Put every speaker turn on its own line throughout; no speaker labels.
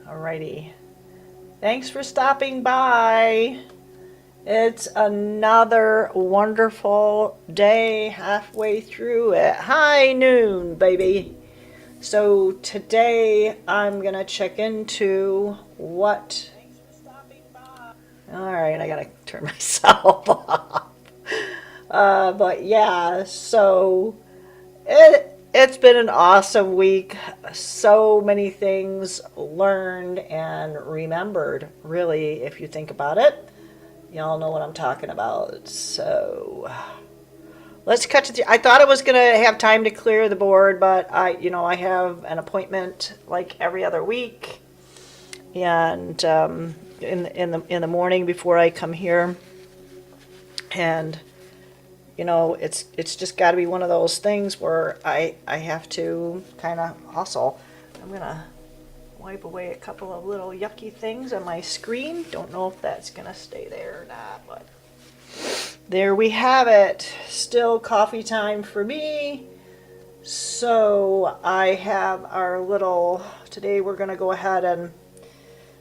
Alrighty. Thanks for stopping by. It's another wonderful day halfway through at high noon, baby. So today I'm going to check into what... Alright, I got to turn myself off. But yeah, so it's been an awesome week. So many things learned and remembered, really, if you think about it. Y'all know what I'm talking about. So let's cut to the... I thought I was going to have time to clear the board, but I have an appointment like every other week. And in the morning before I come here. And it's just got to be one of those things where I have to kind of hustle. I'm going to wipe away a couple of little yucky things on my screen. Don't know if that's going to stay there or not, but there we have it. Still coffee time for me. So I have our little... Today we're going to go ahead and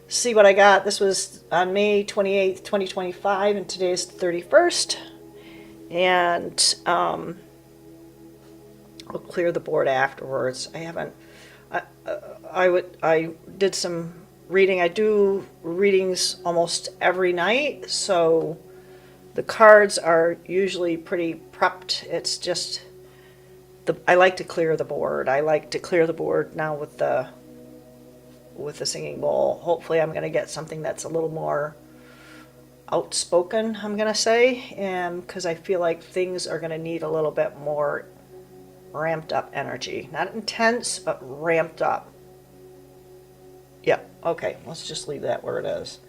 see what I got. This was on May 28th, 2025, and today's the 31st. And I'll clear the board afterwards. I did some reading. I do readings almost every night, so the cards are usually pretty prepped. It's just I like to clear the board. I like to clear the board now with the singing bowl. Hopefully I'm going to get something that's a little more outspoken, I'm going to say, and because I feel like things are going to need a little bit more ramped up energy. Not intense, but ramped up. Yep, okay, let's just leave that where it is.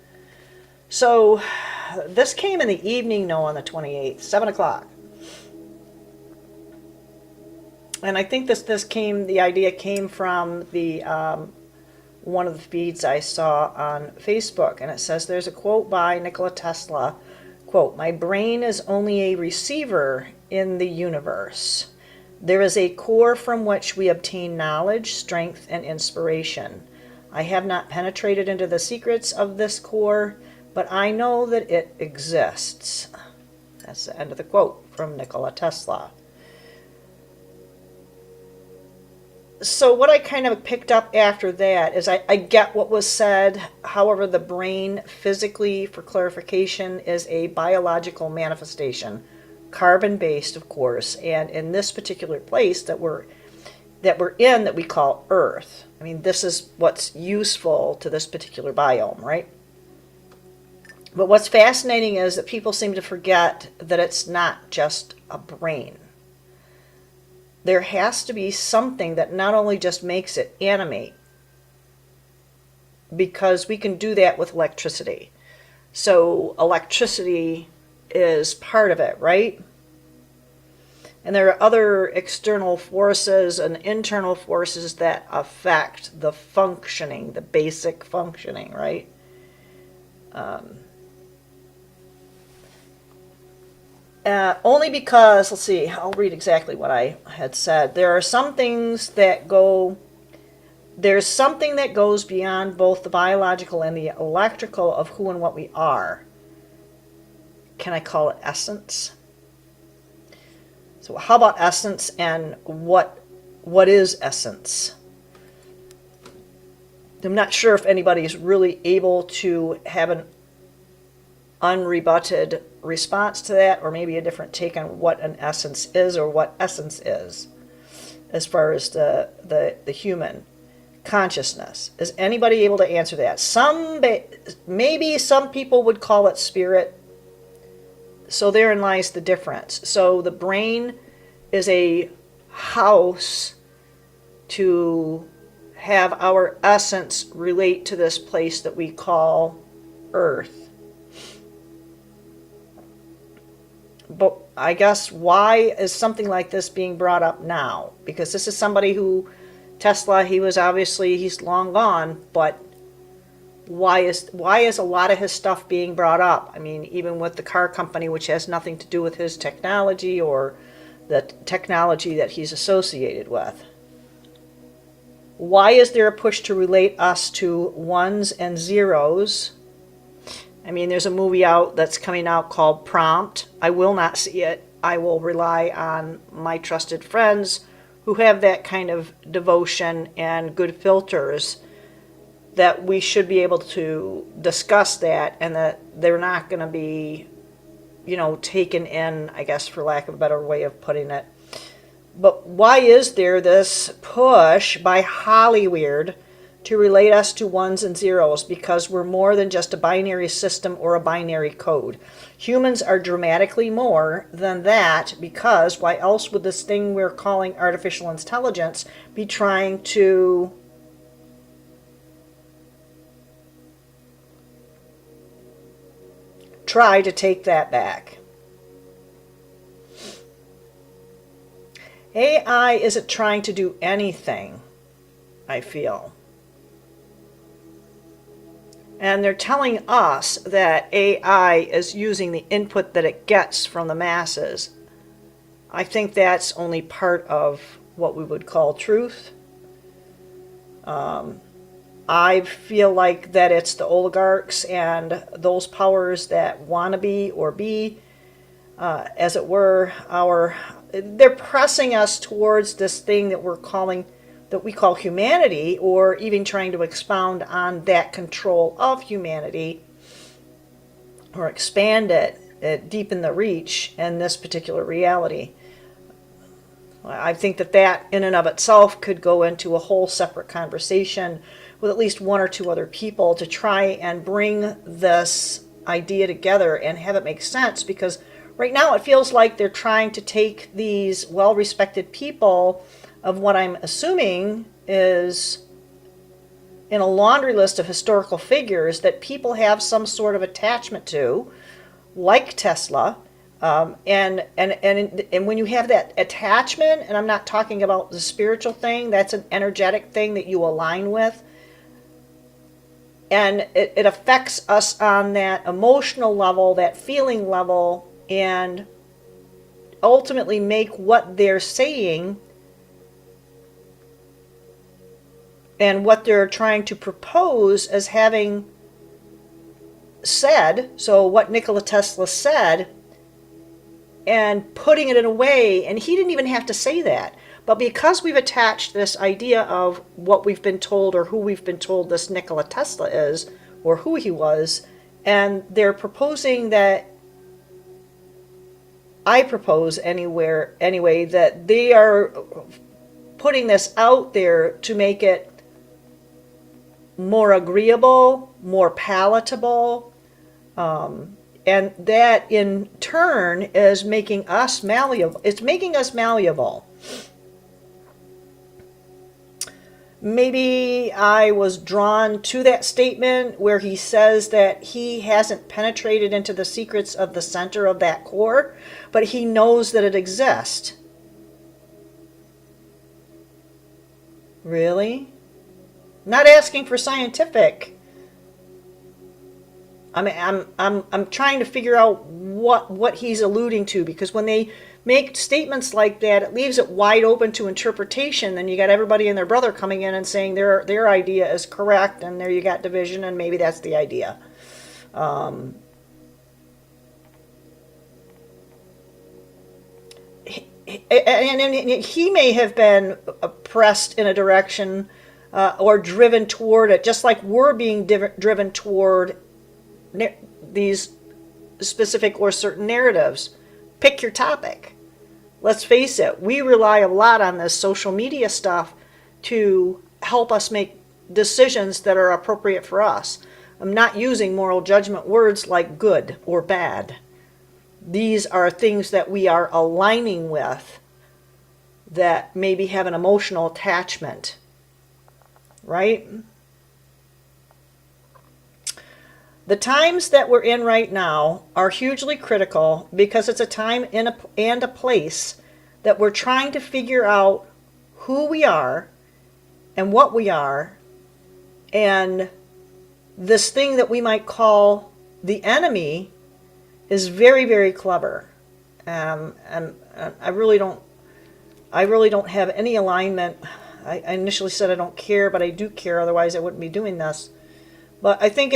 So this came in the evening, on the 28th, 7 o'clock. And I think the idea came from the one of the feeds I saw on Facebook, and it says there's a quote by Nikola Tesla, quote, "My brain is only a receiver in the universe. There is a core from which we obtain knowledge, strength, and inspiration. I have not penetrated into the secrets of this core, but I know that it exists." That's the end of the quote from Nikola Tesla. So what I kind of picked up after that is I get what was said. However, the brain physically, for clarification, is a biological manifestation, carbon-based, of course, and in this particular place that we're in, that we call Earth. I mean, this is what's useful to this particular biome, right? But what's fascinating is that people seem to forget that it's not just a brain. There has to be something that not only just makes it animate, because we can do that with electricity. So electricity is part of it, right? And there are other external forces and internal forces that affect the functioning, the basic functioning, right? Only because, let's see, I'll read exactly what I had said. There's something that goes beyond both the biological and the electrical of who and what we are. Can I call it essence? So how about essence, and what is essence? I'm not sure if anybody's really able to have an unrebutted response to that, or maybe a different take on what an essence is, or what essence is, as far as the human consciousness. Is anybody able to answer that? Maybe some people would call it spirit. So therein lies the difference. So the brain is a house to have our essence relate to this place that we call Earth. But I guess, why is something like this being brought up now? Because this is somebody who, Tesla, he's long gone, but why is a lot of his stuff being brought up? I mean, even with the car company, which has nothing to do with his technology or the technology that he's associated with. Why is there a push to relate us to ones and zeros? I mean, there's a movie out that's coming out called Prompt. I will not see it. I will rely on my trusted friends who have that kind of devotion and good filters, that we should be able to discuss that, and that they're not going to be, taken in, I guess, for lack of a better way of putting it. But why is there this push by Hollywood to relate us to ones and zeros? Because we're more than just a binary system or a binary code. Humans are dramatically more than that, because why else would this thing we're calling artificial intelligence be trying to take that back? AI isn't trying to do anything, I feel. And they're telling us that AI is using the input that it gets from the masses. I think that's only part of what we would call truth. I feel like that it's the oligarchs and those powers that want to be or be, as it were, they're pressing us towards this thing that we call humanity, or even trying to expound on that control of humanity, or expand it, deepen the reach in this particular reality. I think that in and of itself could go into a whole separate conversation with at least one or two other people to try and bring this idea together and have it make sense, because right now it feels like they're trying to take these well-respected people of what I'm assuming is in a laundry list of historical figures that people have some sort of attachment to, like Tesla. And when you have that attachment, and I'm not talking about the spiritual thing, that's an energetic thing that you align with. And it affects us on that emotional level, that feeling level, and ultimately make what they're saying and what they're trying to propose as having said, so what Nikola Tesla said, and putting it in a way, and he didn't even have to say that, but because we've attached this idea of what we've been told or who we've been told this Nikola Tesla is, or who he was, and they're proposing that, I propose anyway, that they are putting this out there to make it more agreeable, more palatable, and that in turn is making us malleable. It's making us malleable. Maybe I was drawn to that statement where he says that he hasn't penetrated into the secrets of the center of that core, but he knows that it exists. Really? Not asking for scientific. I mean, I'm trying to figure out what he's alluding to, because when they make statements like that, it leaves it wide open to interpretation. Then you got everybody and their brother coming in and saying their idea is correct, and there you got division, and maybe that's the idea. And he may have been pressed in a direction or driven toward it, just like we're being driven toward these specific or certain narratives. Pick your topic. Let's face it, we rely a lot on this social media stuff to help us make decisions that are appropriate for us. I'm not using moral judgment words like good or bad. These are things that we are aligning with that maybe have an emotional attachment, right? The times that we're in right now are hugely critical, because it's a time and a place that we're trying to figure out who we are and what we are, and this thing that we might call the enemy is very, very clever. And I really don't have any alignment I initially said I don't care, but I do care, otherwise I wouldn't be doing this. But I think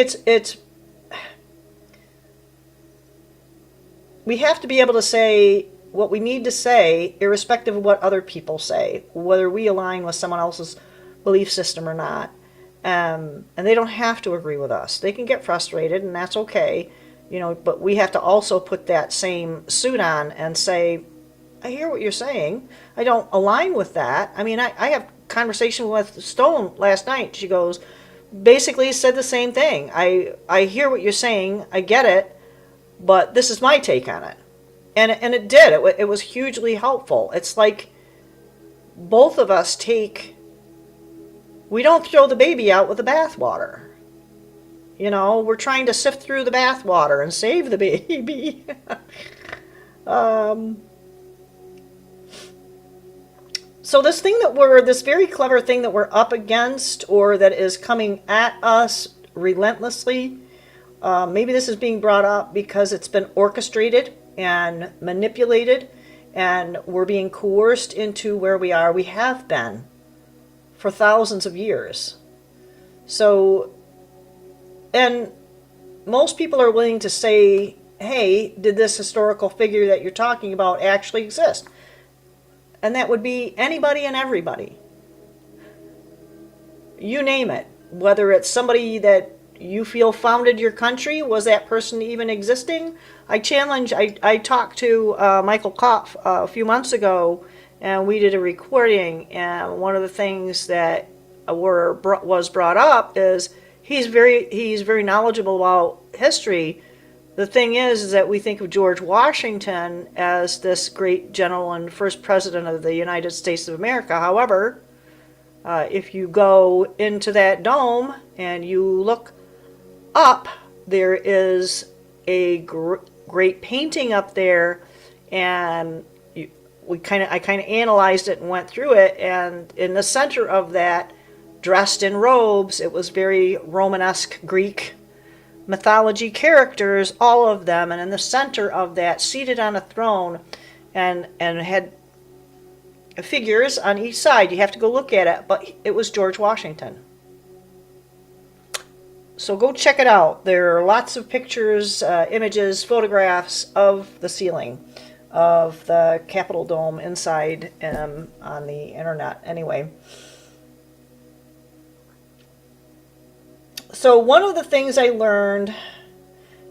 we have to be able to say what we need to say, irrespective of what other people say, whether we align with someone else's belief system or not. And they don't have to agree with us. They can get frustrated, and that's okay. But we have to also put that same suit on and say, I hear what you're saying. I don't align with that. I mean, I have conversation with Stone last night. She goes, basically said the same thing. I hear what you're saying. I get it. But this is my take on it. And it did. It was hugely helpful. It's like both of us we don't throw the baby out with the bathwater. We're trying to sift through the bathwater and save the baby. So this very clever thing that we're up against, or that is coming at us relentlessly, maybe this is being brought up because it's been orchestrated and manipulated, and we're being coerced into where we are. We have been for thousands of years. So, and most people are willing to say, hey, did this historical figure that you're talking about actually exist? And that would be anybody and everybody. You name it. Whether it's somebody that you feel founded your country, was that person even existing? I talked to Michael Kopf a few months ago, and we did a recording, and one of the things that was brought up is he's very knowledgeable about history. The thing is that we think of George Washington as this great general and first president of the United States of America. However, if you go into that dome and you look up, there is a great painting up there, and I kind of analyzed it and went through it, and in the center of that, dressed in robes, it was very Romanesque Greek mythology characters, all of them, and in the center of that, seated on a throne, and had figures on each side. You have to go look at it, but it was George Washington. So go check it out. There are lots of pictures, images, photographs of the ceiling of the Capitol Dome inside on the internet. Anyway. So one of the things I learned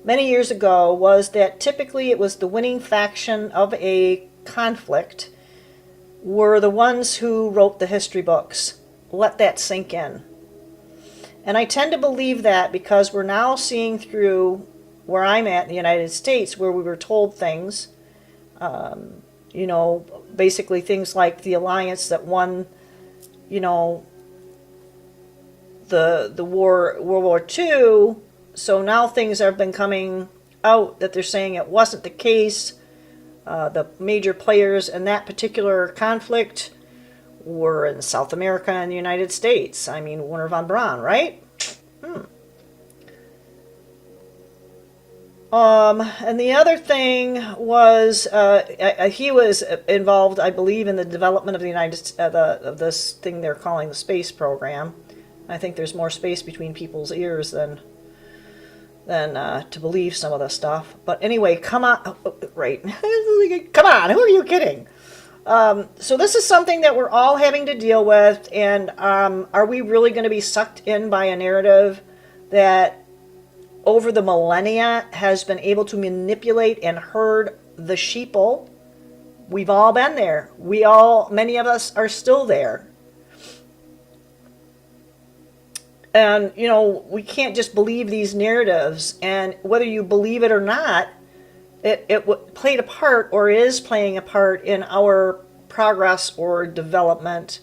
many years ago was that typically it was the winning faction of a conflict were the ones who wrote the history books. Let that sink in. And I tend to believe that because we're now seeing through where I'm at in the United States, where we were told things, basically things like the alliance that won, the war, World War II. So now things have been coming out that they're saying it wasn't the case. The major players in that particular conflict were in South America and the United States. I mean, Wernher von Braun, right? And the other thing was he was involved, I believe, in the development of of this thing they're calling the space program. I think there's more space between people's ears than to believe some of the stuff. But anyway, come on, right? Come on, who are you kidding? So this is something that we're all having to deal with, and are we really going to be sucked in by a narrative that over the millennia has been able to manipulate and herd the sheeple? We've all been there. Many of us are still there. And, we can't just believe these narratives, and whether you believe it or not, it played a part or is playing a part in our progress or development.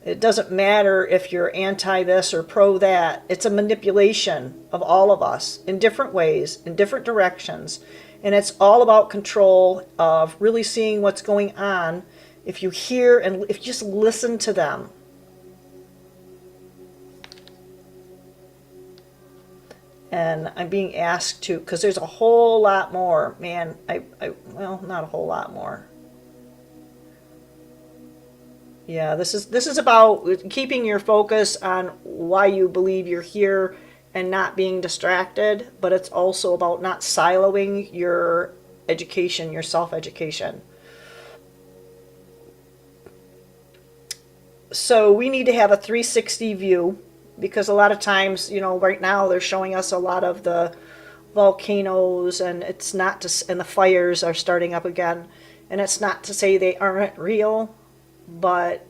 It doesn't matter if you're anti this or pro that. It's a manipulation of all of us in different ways, in different directions. And it's all about control of really seeing what's going on if you hear and if you just listen to them. And I'm being asked to, because there's a whole lot more, man. Well, not a whole lot more. Yeah, this is about keeping your focus on why you believe you're here and not being distracted, but it's also about not siloing your education, your self-education. So we need to have a 360 view, because a lot of times, right now they're showing us a lot of the volcanoes, and it's not to, and the fires are starting up again, and it's not to say they aren't real, but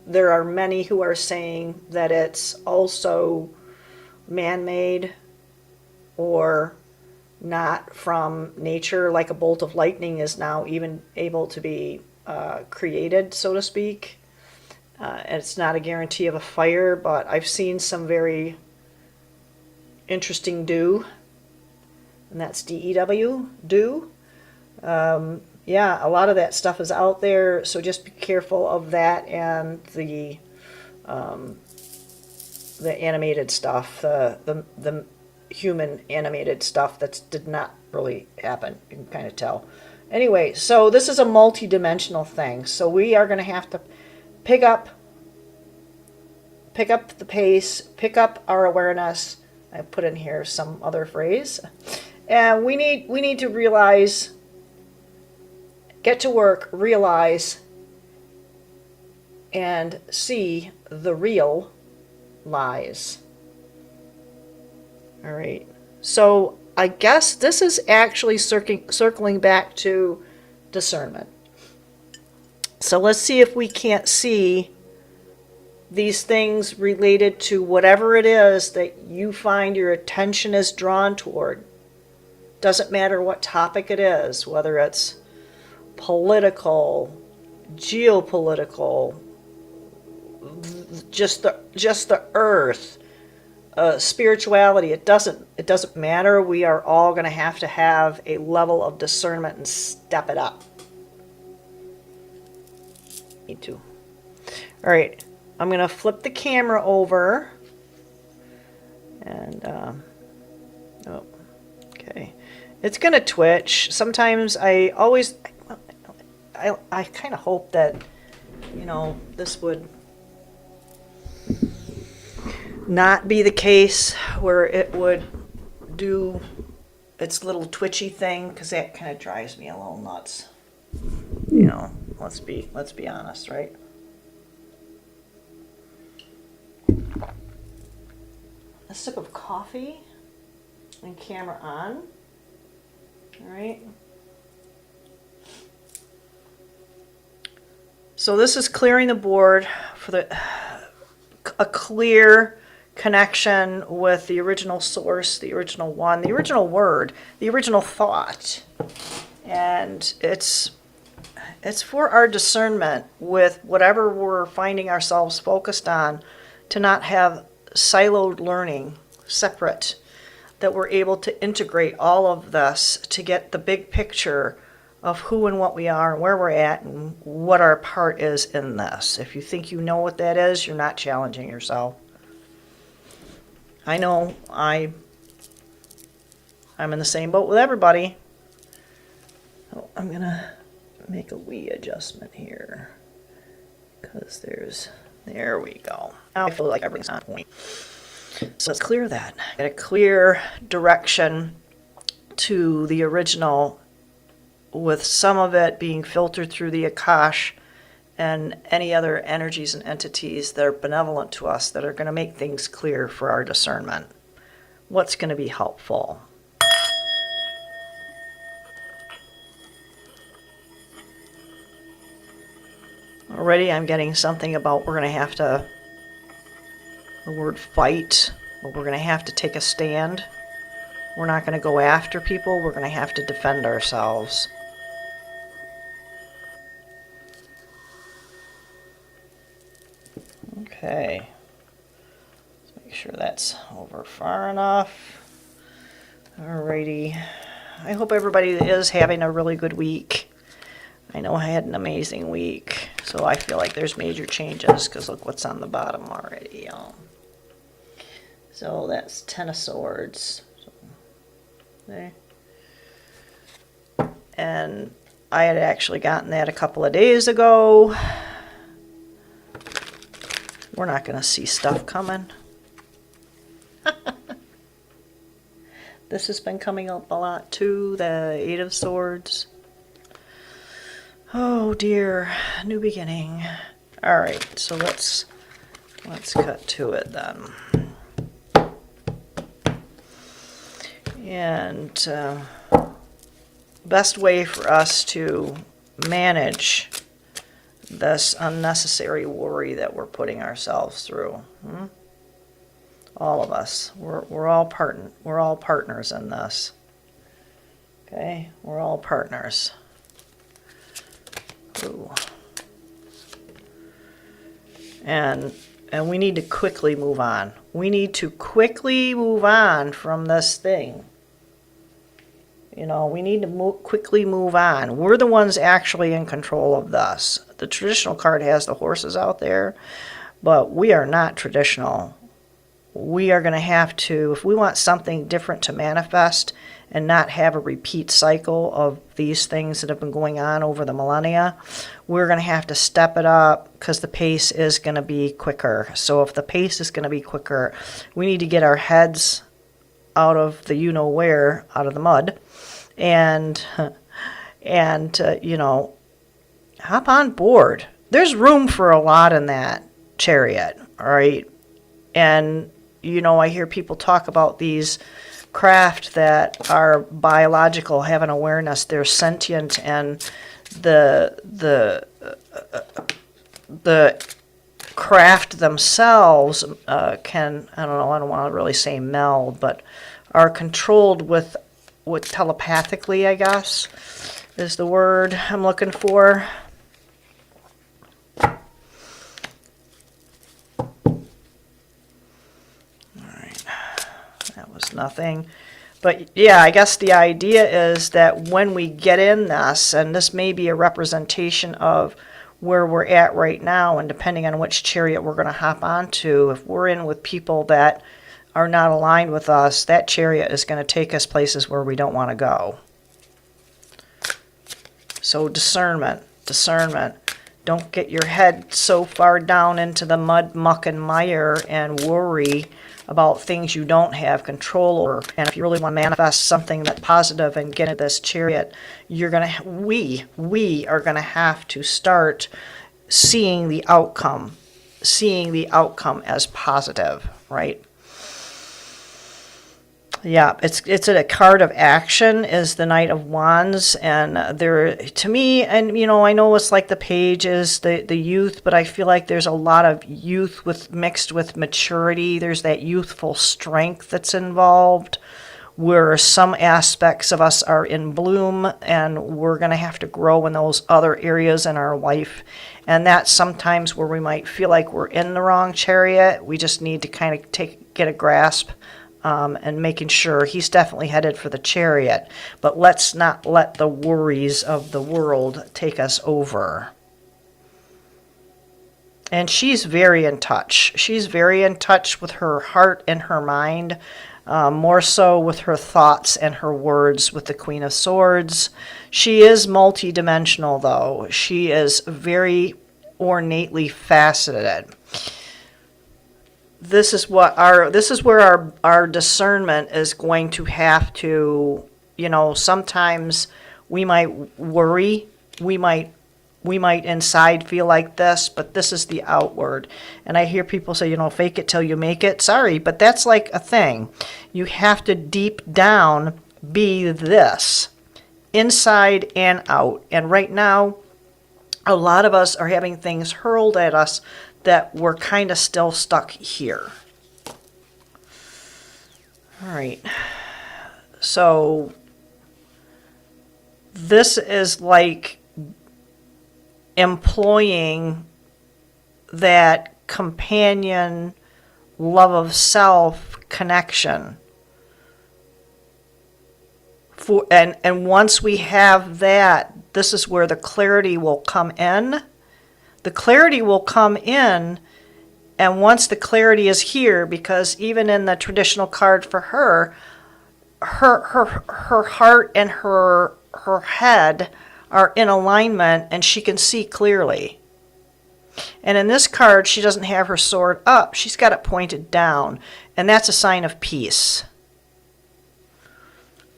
there are many who are saying that it's also man-made or not from nature, like a bolt of lightning is now even able to be created, so to speak. It's not a guarantee of a fire, but I've seen some very interesting dew, and that's DEW, dew. Yeah, a lot of that stuff is out there, so just be careful of that and the animated stuff, the human animated stuff that did not really happen. You can kind of tell. Anyway, so this is a multi-dimensional thing, so we are going to have to pick up the pace, pick up our awareness. I put in here some other phrase, and we need to realize, get to work, realize, and see the real lies. All right, so I guess this is actually circling back to discernment. So let's see if we can't see these things related to whatever it is that you find your attention is drawn toward. Doesn't matter what topic it is, whether it's political, geopolitical, just the earth, spirituality. It doesn't matter. We are all going to have a level of discernment and step it up. Need to. All right, I'm going to flip the camera over, and oh, okay, it's going to twitch. Sometimes I kind of hope that this would not be the case where it would do its little twitchy thing, because that kind of drives me a little nuts. Let's be honest, right? A sip of coffee and camera on. All right. So this is clearing the board for a clear connection with the original source, the original one, the original word, the original thought. And it's for our discernment with whatever we're finding ourselves focused on, to not have siloed learning, separate, that we're able to integrate all of this to get the big picture of who and what we are and where we're at and what our part is in this. If you think you know what that is, you're not challenging yourself. I know I'm in the same boat with everybody. So I'm going to make a wee adjustment here, because there we go. Now I feel like everything's on point. So let's clear that. Get a clear direction to the original, with some of it being filtered through the Akash and any other energies and entities that are benevolent to us, that are going to make things clear for our discernment. What's going to be helpful? Already I'm getting something about we're going to have to, the word fight, but we're going to have to take a stand. We're not going to go after people. We're going to have to defend ourselves. Okay. Let's make sure that's over far enough. Alrighty. I hope everybody is having a really good week. I know I had an amazing week, so I feel like there's major changes, because look what's on the bottom already. So that's 10 of Swords. Okay. And I had actually gotten that a couple of days ago. We're not going to see stuff coming. This has been coming up a lot too, the Eight of Swords. Oh dear, new beginning. All right, so let's cut to it then. And best way for us to manage this unnecessary worry that we're putting ourselves through. All of us. We're all partners in this. Okay? We're all partners. Ooh. And we need to quickly move on. We need to quickly move on from this thing. You know, we need to quickly move on. We're the ones actually in control of this. The traditional card has the horses out there, but we are not traditional. We are going to have to, if we want something different to manifest and not have a repeat cycle of these things that have been going on over the millennia, we're going to have to step it up because the pace is going to be quicker. So if the pace is going to be quicker, we need to get our heads out of the you-know-where, out of the mud, and you know, hop on board. There's room for a lot in that chariot, all right? And you know, I hear people talk about these craft that are biological, have an awareness, they're sentient, and the craft themselves can, I don't want to really say meld, but are controlled with telepathically, I guess, is the word I'm looking for. Nothing. But yeah, I guess the idea is that when we get in this, and this may be a representation of where we're at right now, and depending on which chariot we're going to hop onto, if we're in with people that are not aligned with us, that chariot is going to take us places where we don't want to go. So discernment. Don't get your head so far down into the mud, muck, and mire and worry about things you don't have control over. And if you really want to manifest something that's positive and get into this chariot, you're gonna we are gonna have to start seeing the outcome as positive, right? Yeah, it's a card of action, is the Knight of Wands, and there, to me, and you know, I know it's like the page is the youth, but I feel like there's a lot of youth mixed with maturity. There's that youthful strength that's involved, where some aspects of us are in bloom, and we're going to have to grow in those other areas in our life. And that's sometimes where we might feel like we're in the wrong chariot. We just need to kind of get a grasp. And making sure he's definitely headed for the chariot, but let's not let the worries of the world take us over. And she's very in touch. She's very in touch with her heart and her mind, more so with her thoughts and her words with the Queen of Swords. She is multidimensional, though. She is very ornately faceted. This is where our discernment is going to have to, you know, sometimes we might worry, we might inside feel like this, but this is the outward. And I hear people say, you know, fake it till you make it. Sorry, but that's like a thing. You have to deep down be this, inside and out. And right now, a lot of us are having things hurled at us that we're kind of still stuck here. All right. So this is like employing that companion love of self connection. And once we have that, this is where the clarity will come in. The clarity will come in, and once the clarity is here, because even in the traditional card for her heart and her head are in alignment, and she can see clearly. And in this card, she doesn't have her sword up. She's got it pointed down. And that's a sign of peace.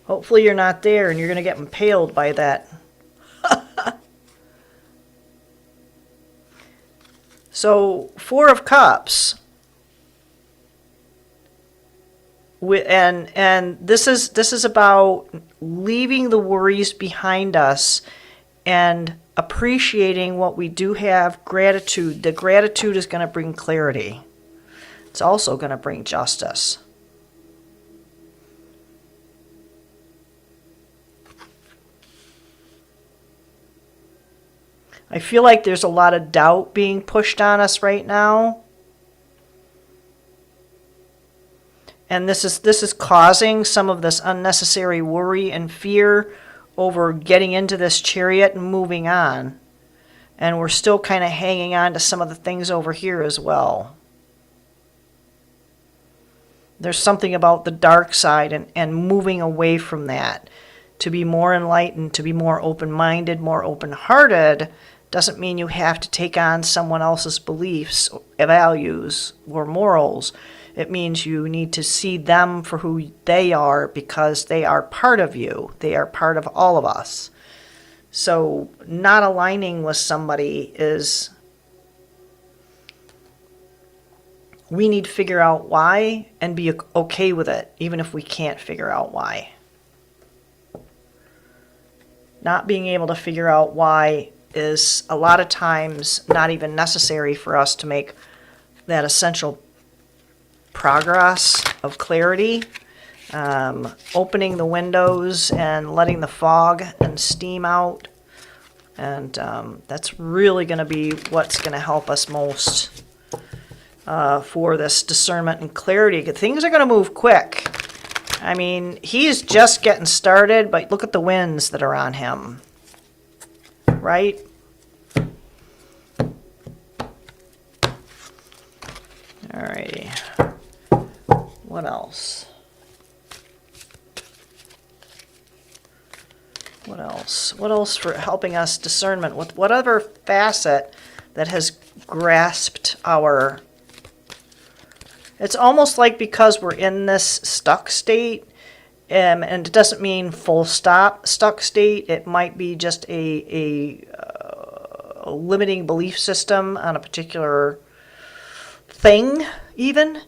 Hopefully you're not there and you're going to get impaled by that. So, Four of Cups. And this is about leaving the worries behind us and appreciating what we do have. Gratitude. The gratitude is going to bring clarity. It's also going to bring justice. I feel like there's a lot of doubt being pushed on us right now. And this is causing some of this unnecessary worry and fear over getting into this chariot and moving on. And we're still kind of hanging on to some of the things over here as well. There's something about the dark side and moving away from that. To be more enlightened, to be more open-minded, more open-hearted, doesn't mean you have to take on someone else's beliefs, values, or morals. It means you need to see them for who they are because they are part of you. They are part of all of us. So not aligning with somebody is... We need to figure out why and be okay with it, even if we can't figure out why. Not being able to figure out why is a lot of times not even necessary for us to make that essential progress of clarity. Opening the windows and letting the fog and steam out. And that's really going to be what's going to help us most for this discernment and clarity. Things are going to move quick. I mean, he's just getting started, but look at the winds that are on him. Right? Alrighty. What else? What else? What else for helping us discernment with whatever facet that has grasped our... It's almost like because we're in this stuck state, and it doesn't mean full stop stuck state. It might be just a limiting belief system on a particular thing, even.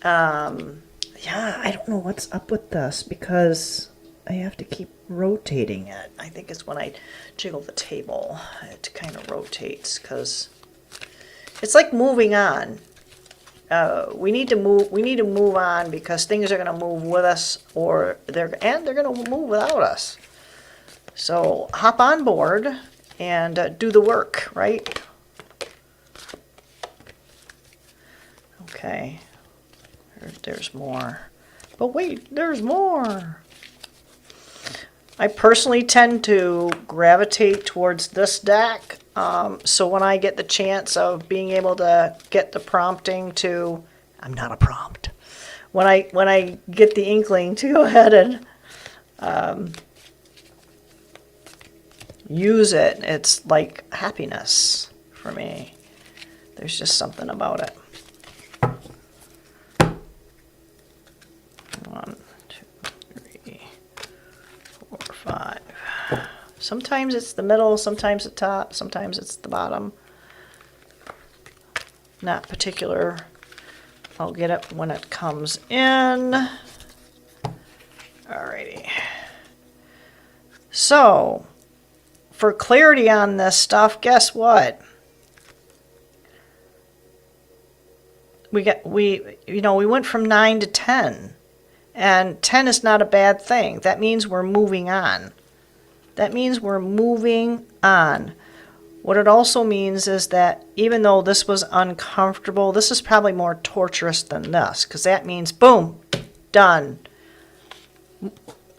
Yeah, I don't know what's up with this because I have to keep rotating it. I think it's when I jiggle the table, it kind of rotates because it's like moving on. We need to move on because things are going to move with us, or they're going to move without us. So hop on board and do the work, right? Okay. There's more. But wait, there's more. I personally tend to gravitate towards this deck. So when I get the chance of being able to get the prompting to, I'm not a prompt. When I get the inkling to go ahead and use it, it's like happiness for me. There's just something about it. 1, 2, 3, 4, 5. Sometimes it's the middle, sometimes the top, sometimes it's the bottom. Not particular. I'll get it when it comes in. Alrighty. So, for clarity on this stuff, guess what? We went from 9 to 10. And 10 is not a bad thing. That means we're moving on. That means we're moving on. What it also means is that even though this was uncomfortable, this is probably more torturous than this, because that means, boom, done.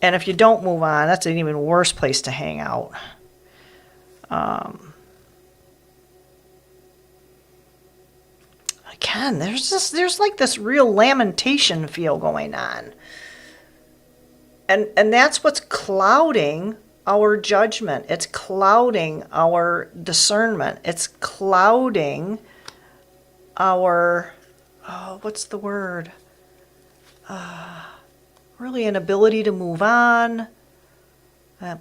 And if you don't move on, that's an even worse place to hang out. Again, there's like this real lamentation feel going on. And that's what's clouding our judgment. It's clouding our discernment. It's clouding our, what's the word? Really an ability to move on,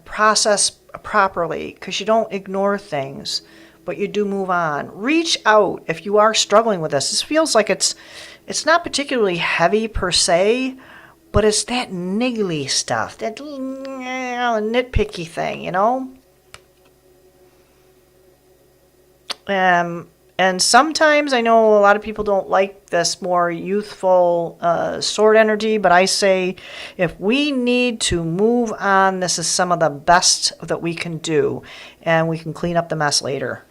process properly, because you don't ignore things, but you do move on. Reach out if you are struggling with this. This feels like it's not particularly heavy per se, but it's that niggly stuff, that nitpicky thing, you know? And sometimes I know a lot of people don't like this more youthful sword energy, but I say if we need to move on, this is some of the best that we can do, and we can clean up the mess later.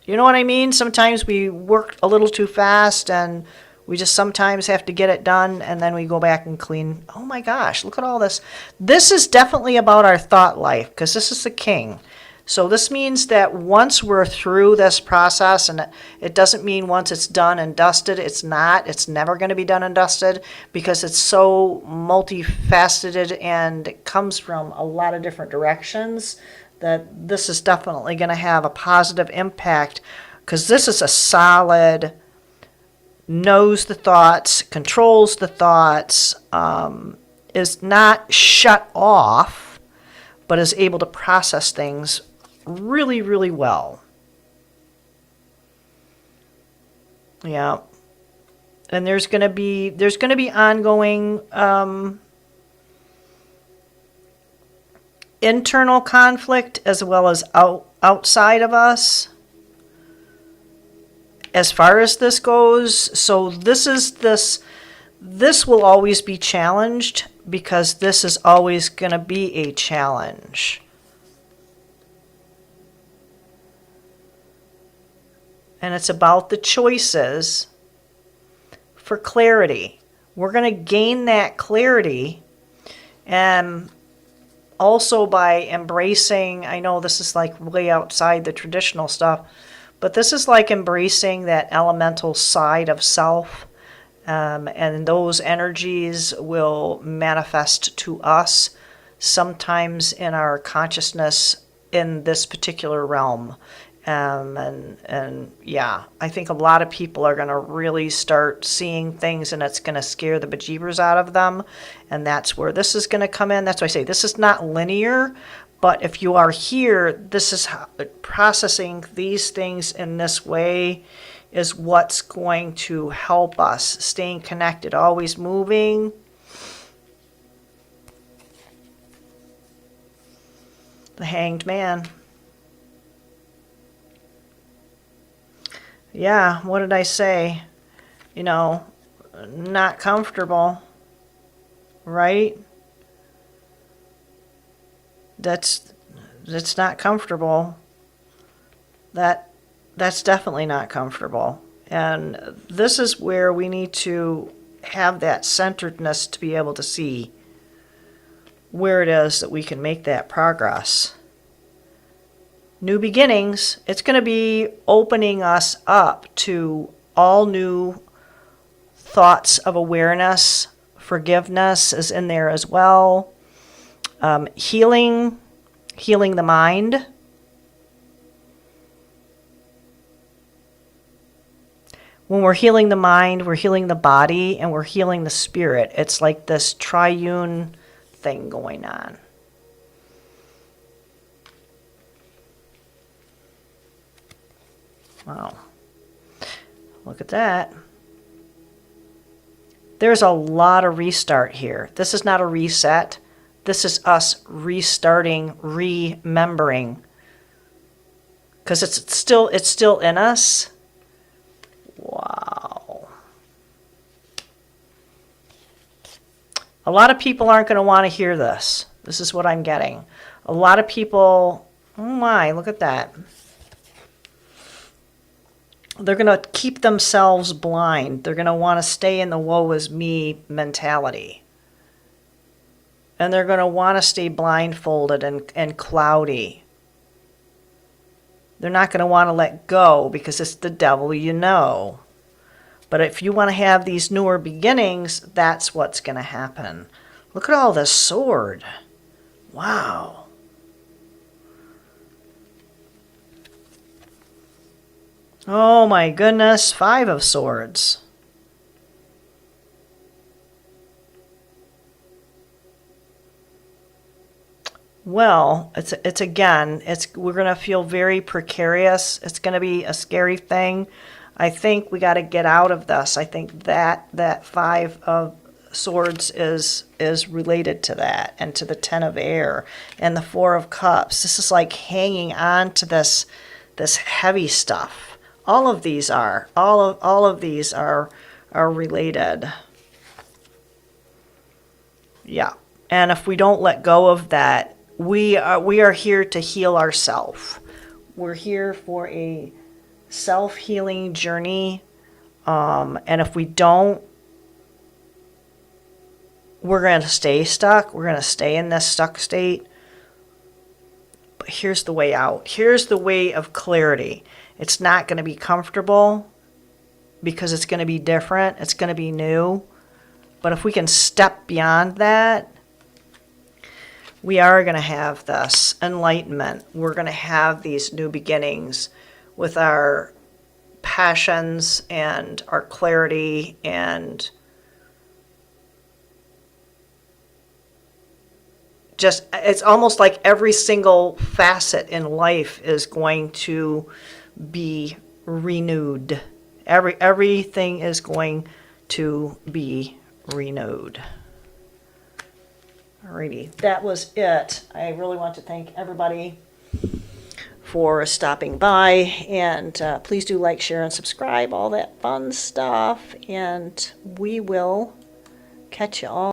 You know what I mean? Sometimes we work a little too fast, and we just sometimes have to get it done, and then we go back and clean. Oh my gosh, look at all this. This is definitely about our thought life, because this is the king. So this means that once we're through this process, and it doesn't mean once it's done and dusted, it's not. It's never going to be done and dusted, because it's so multifaceted and it comes from a lot of different directions, that this is definitely going to have a positive impact, because this is a solid, knows the thoughts, controls the thoughts, is not shut off, but is able to process things really, really well. Yeah. And there's going to be ongoing internal conflict as well as outside of us as far as this goes. So this will always be challenged, because this is always going to be a challenge. And it's about the choices for clarity. We're going to gain that clarity, and also by embracing, I know this is like way outside the traditional stuff, but this is like embracing that elemental side of self. And those energies will manifest to us sometimes in our consciousness in this particular realm. And yeah, I think a lot of people are going to really start seeing things, and it's going to scare the bejeebers out of them. And that's where this is going to come in. That's why I say this is not linear. But if you are here, this is how, processing these things in this way is what's going to help us staying connected, always moving. The Hanged Man. Yeah, what did I say? You know, not comfortable, right? That's not comfortable. That's definitely not comfortable. And this is where we need to have that centeredness to be able to see where it is that we can make that progress. New beginnings, it's going to be opening us up to all new thoughts of awareness. Forgiveness is in there as well. Healing the mind. When we're healing the mind, we're healing the body, and we're healing the spirit. It's like this triune thing going on. Wow. Look at that. There's a lot of restart here. This is not a reset. This is us restarting, remembering. Because it's still in us. Wow. A lot of people aren't going to want to hear this. This is what I'm getting. A lot of people, oh my, look at that. They're going to keep themselves blind. They're going to want to stay in the woe is me mentality. And they're going to want to stay blindfolded and cloudy. They're not going to want to let go because it's the devil you know. But if you want to have these newer beginnings, that's what's going to happen. Look at all this sword. Wow. Oh my goodness, 5 of Swords. Well, it's again, we're going to feel very precarious. It's going to be a scary thing. I think we got to get out of this. I think that 5 of Swords is related to that, and to the 10 of Air and the 4 of Cups. This is like hanging on to this heavy stuff. All of these are related. Yeah. And if we don't let go of that, we are here to heal ourselves. We're here for a self-healing journey. And if we don't, we're going to stay stuck. We're going to stay in this stuck state. But here's the way out. Here's the way of clarity. It's not going to be comfortable because it's going to be different. It's going to be new. But if we can step beyond that, we are going to have this enlightenment. We're going to have these new beginnings with our passions and our clarity, and just, it's almost like every single facet in life is going to be renewed. Everything is going to be renewed. Alrighty, that was it. I really want to thank everybody for stopping by, and please do like, share, and subscribe, all that fun stuff, and we will catch you all